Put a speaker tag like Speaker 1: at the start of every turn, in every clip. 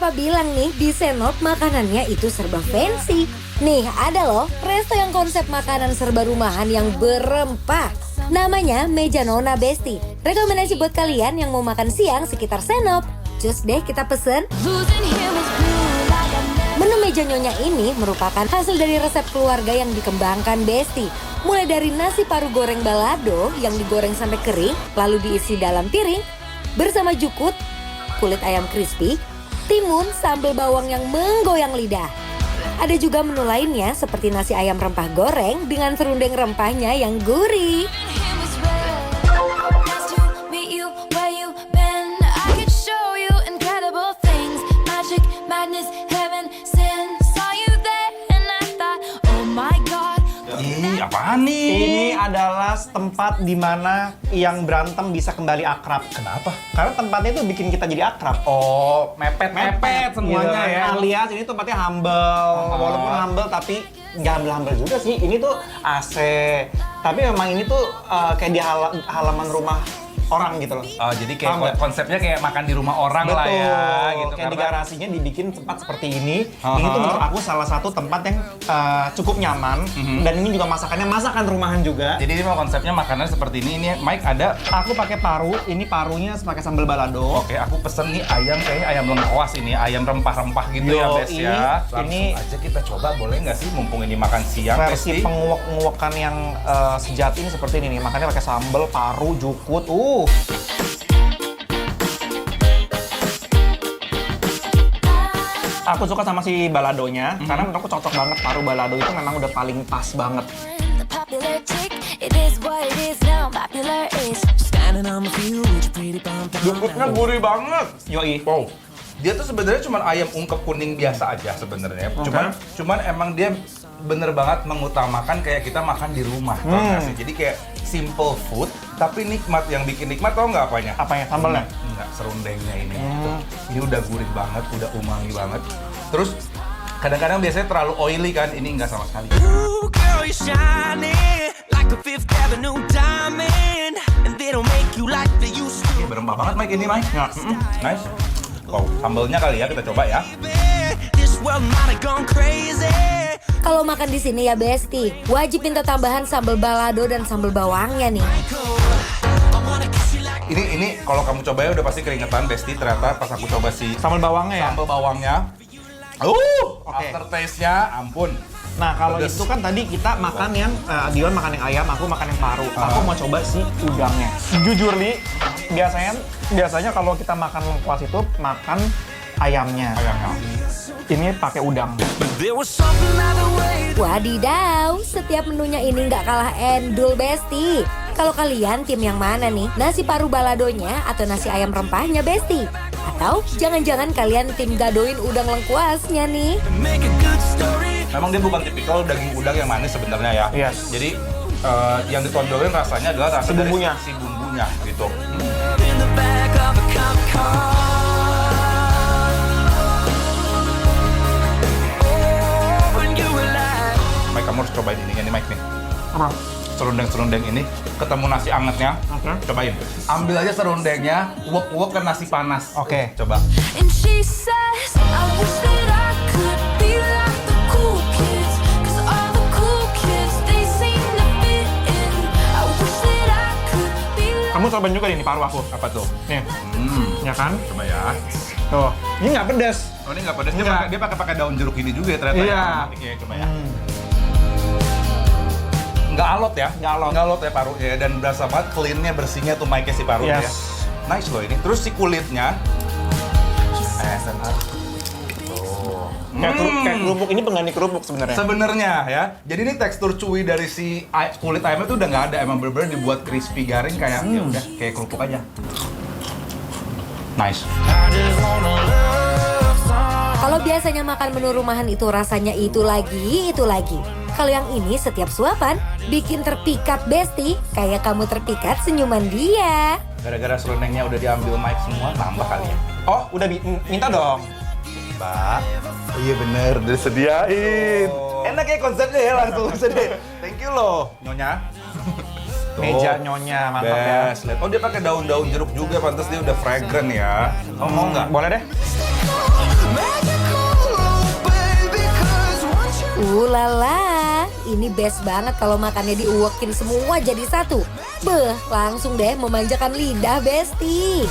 Speaker 1: siapa bilang nih di Senop makanannya itu serba fancy? Nih ada loh resto yang konsep makanan serba rumahan yang berempah. Namanya Meja Nona Besti. Rekomendasi buat kalian yang mau makan siang sekitar Senop. Cus deh kita pesen. Menu Meja Nyonya ini merupakan hasil dari resep keluarga yang dikembangkan Besti. Mulai dari nasi paru goreng balado yang digoreng sampai kering, lalu diisi dalam piring, bersama jukut, kulit ayam crispy, timun, sambal bawang yang menggoyang lidah. Ada juga menu lainnya seperti nasi ayam rempah goreng dengan serundeng rempahnya yang gurih.
Speaker 2: Apaan nih?
Speaker 3: Ini adalah tempat di mana yang berantem bisa kembali akrab.
Speaker 2: Kenapa?
Speaker 3: Karena tempatnya itu bikin kita jadi akrab.
Speaker 2: Oh, mepet semuanya
Speaker 3: gitu.
Speaker 2: ya.
Speaker 3: Alias ini tempatnya humble. Walaupun humble tapi nggak humble juga sih. Ini tuh AC. Tapi memang ini tuh kayak di halaman rumah orang gitu loh.
Speaker 2: Oh, jadi kayak konsepnya kayak makan di rumah orang. Betul. Lah ya gitu.
Speaker 3: Kayak di garasinya dibikin tempat seperti ini.
Speaker 2: Uh-huh.
Speaker 3: Ini tuh menurut aku salah satu tempat yang cukup nyaman. Dan ini juga masakannya masakan rumahan juga.
Speaker 2: Jadi ini mau konsepnya makanan seperti ini. Ini Mike ada.
Speaker 3: Aku pakai paru. Ini parunya pakai sambal balado.
Speaker 2: Oke, aku pesen nih ayam, kayaknya ayam lengkuas ini, ayam rempah-rempah gitu. Yo, ya Bes ya. Langsung ini aja kita coba, boleh nggak sih mumpung ini makan siang.
Speaker 3: Versi penguak-penguakan yang sejati ini seperti ini nih. Makannya pakai sambal, paru, jukut. Aku suka sama si baladonya karena menurut aku cocok banget. Paru balado itu memang udah paling pas banget.
Speaker 2: Jukutnya gurih banget.
Speaker 3: Yoi.
Speaker 2: Wow. Dia tuh sebenarnya cuma ayam ungkep kuning biasa aja sebenarnya. Cuman emang dia bener banget mengutamakan kayak kita makan di rumah. Tau nggak sih? Jadi kayak simple food tapi nikmat. Yang bikin nikmat tau nggak apanya?
Speaker 3: Apanya? Sambalnya?
Speaker 2: Enggak, serundengnya ini. Ini udah gurih banget, udah umami banget. Terus kadang-kadang biasanya terlalu oily kan, ini enggak sama sekali. Ini berempah banget Mike ini Mike. Ya. Nice. Wow, sambalnya kali ya kita coba ya.
Speaker 1: Kalau makan di sini ya Besti, wajib minta tambahan sambal balado dan sambal bawangnya nih.
Speaker 2: Ini kalau kamu coba ya udah pasti keringetan Besti. Ternyata pas aku coba si
Speaker 3: Sambal bawangnya ya?
Speaker 2: Sambal bawangnya. Aftertaste-nya ampun.
Speaker 3: Nah kalau
Speaker 2: pedes.
Speaker 3: itu kan tadi kita makan yang Dion makan yang ayam, aku makan yang paru. Aku mau coba si udangnya. Jujur Li, biasanya kalau kita makan lengkuas itu makan ayamnya. Ini pakai udang.
Speaker 1: Wadidaw, setiap menunya ini nggak kalah endul Besti. Kalau kalian tim yang mana nih? Nasi paru baladonya atau nasi ayam rempahnya Besti? Atau jangan-jangan kalian tim gadoin udang lengkuasnya nih?
Speaker 2: Memang dia bukan tipikal daging udang yang manis sebenarnya ya.
Speaker 3: Yes.
Speaker 2: Jadi yang ditonjolin rasanya adalah rasa dari
Speaker 3: bumbunya.
Speaker 2: si bumbunya gitu. Mike, kamu harus cobain ininya nih Mike nih.
Speaker 3: Apa?
Speaker 2: Serundeng-serundeng ini ketemu nasi angetnya. Cobain. Ambil aja serundengnya, uap-uap ke nasi panas.
Speaker 3: Oke.
Speaker 2: Coba.
Speaker 3: Kamu cobain juga nih paru aku.
Speaker 2: Apa tuh?
Speaker 3: Nih. Ya kan?
Speaker 2: Coba ya.
Speaker 3: Tuh. Ini nggak pedas.
Speaker 2: Oh ini nggak pedas,
Speaker 3: Nggak.
Speaker 2: dia pakai daun jeruk ini juga ya ternyata.
Speaker 3: Iya.
Speaker 2: Ya. Coba ya. Nggak alot ya? Nggak alot ya paru ya, dan berasa banget clean-nya, bersihnya tuh Mike si parunya ya. Nice loh ini. Terus si kulitnya.
Speaker 3: Kayak kerupuk, ini pengganti kerupuk sebenarnya.
Speaker 2: Sebenarnya ya. Jadi ini tekstur chewy dari si kulit ayamnya tuh udah nggak ada, emang bener-bener dibuat crispy garing kayak ya udah kayak kerupuk aja. Nice.
Speaker 1: Kalau biasanya makan menu rumahan itu rasanya itu lagi. Kalau yang ini setiap suapan bikin terpikat Besti, kayak kamu terpikat senyuman dia.
Speaker 2: Gara-gara serundengnya udah diambil Mike semua, nambah kali ya.
Speaker 3: Oh, udah minta dong.
Speaker 2: Mbak, oh iya bener, udah sediain. Enak ya konsepnya ya, langsung sedih. Thank you loh, Nyonya.
Speaker 3: Meja Nyonya, mantap ya.
Speaker 2: Lihat, oh dia pakai daun-daun jeruk juga, pantas dia udah fragrant ya. Oh mau nggak?
Speaker 3: Boleh deh.
Speaker 1: Ulala, ini best banget kalau makannya diuwekin semua jadi satu. Beh, langsung deh memanjakan lidah, Besti.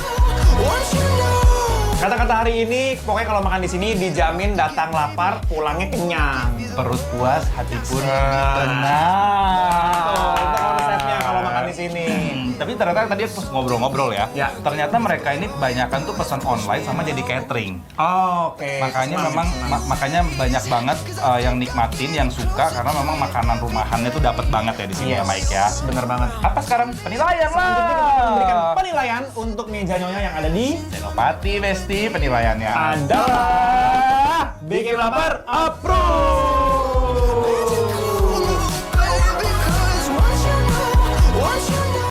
Speaker 3: Kata-kata hari ini, pokoknya kalau makan di sini dijamin datang lapar, pulangnya kenyang.
Speaker 2: Perut puas, hati pun
Speaker 3: Tuh,
Speaker 2: tenang.
Speaker 3: itu konsepnya kalau makan di sini.
Speaker 2: Tapi ternyata tadi pas ngobrol-ngobrol ya,
Speaker 3: Ya.
Speaker 2: ternyata mereka ini kebanyakan tuh pesan online sama jadi catering.
Speaker 3: Oke.
Speaker 2: Makanya
Speaker 3: senang,
Speaker 2: memang
Speaker 3: senang.
Speaker 2: makanya banyak banget yang nikmatin, yang suka karena memang makanan rumahannya tuh dapat banget ya di sini ya Mike ya.
Speaker 3: Bener banget.
Speaker 2: Apa sekarang penilaian lah?
Speaker 3: Selanjutnya kita akan memberikan penilaian untuk meja nyonya yang ada di
Speaker 2: Senopati Besti penilaiannya
Speaker 3: adalah bikin lapar approve.